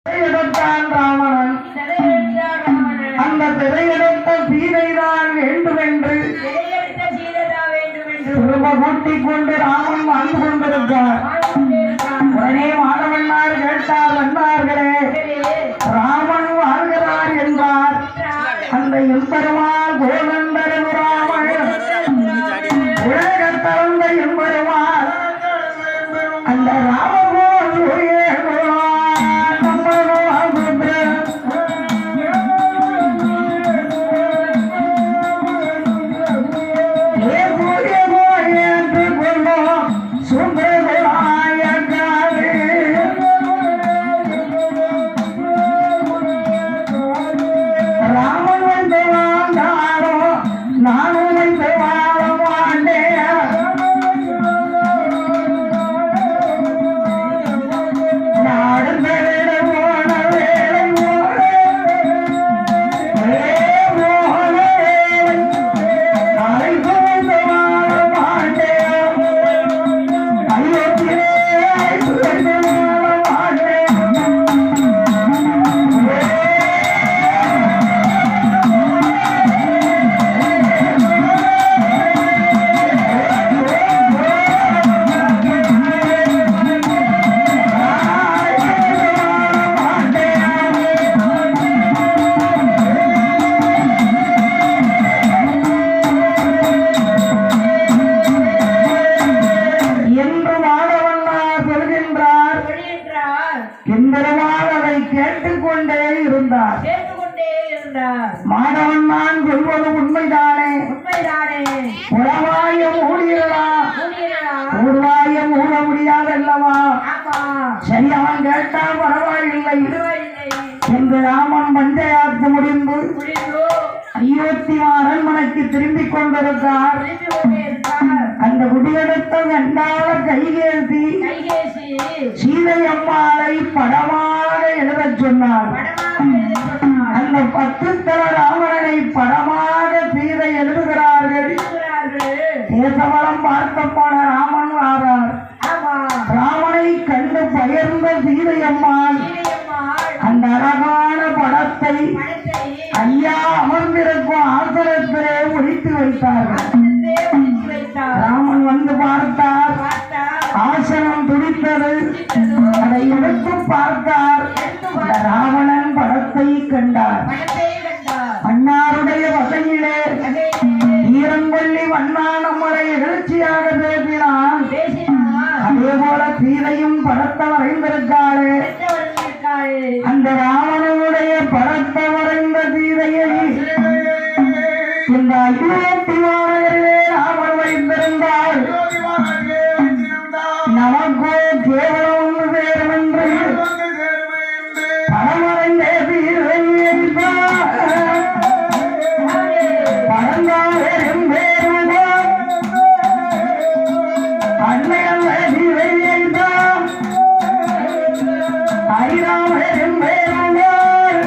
எடுத்தான் ராவணன். அந்த திரையெடுத்த சீதைதான் வேண்டும் என்று திரும்ப கூட்டிக் கொண்டு ராமன் வாழ்ந்து கொண்டிருக்கார். உடனே மாதவன்னார் கேட்டார், வந்தார்களே ராமன் வாழ்கிறார் என்றார். அந்த எம்பெருமாள் கோதண்டர் ராமன் உலக தளர்ந்த எம்பெருமாள் அந்த ராமகோன் மாணவன் நான் சொல்வது உண்மைதானே? உளவாயம் ஊழியலாம், ஊர்வாயம் ஊழ முடியாதல்லவா? சரி, அவன் கேட்டால் பரவாயில்லை என்று ராமன் பஞ்சயாத்து முடிந்து அயோத்தி அரண்மனைக்கு திரும்பிக் கொண்டிருந்தார். அந்த குடியெடுத்த வெண்டாள கைகேசி சீதை அம்மாளை படமாக எழுதச் சொன்னார். அந்த 10 தல ராவணனை படமாக சீதை எழுதுகிறார்கள். தேசவளம் பார்க்க போன ராமன் ஆறார். ராமனை கண்டு பயர்ந்த சீதை அம்மாள் அந்த அழகான படத்தை ஐயா அமர்ந்திருக்கும் ஆசனத்திலே ஒழித்து வைத்தார்கள். ராமன் வந்து பார்த்தார். ஆசனம் துடித்தது. அதை எடுத்து பார்த்தார். ராவணன் படத்தை கண்டார். அன்னாருடைய வகையிலே ஈரங்கொல்லி வண்ணா நம்மளை எழுச்சியாக பேசினான். அதே போல சீதையும் படத்தை வரைந்திருக்காளே. அந்த ராவணனுடைய படத்தை வரைந்த சீதையை இந்த அயோத்தி மாநகரிலே ராமன் வைத்திருந்தாள். நமக்கோ கேவலம் வேறும் என்று படமறைந்த சீதையை படங்காலும் வேறுதான் அன்னையல்ல சீதையை தான் ஐராமரும் வேறுதான்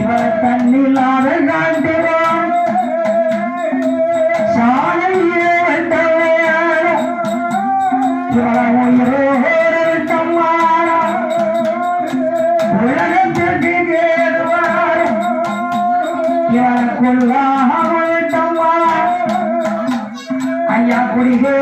இவர் தன்னில்லாத காண்கிறோம் சாலையே வந்தவையாலும் இவர உயிரோடு தம்மானம் உலகத்திற்கு கேடுவாரும் இவர் கொல்லாமல் தம்மா ஐயா குடிகே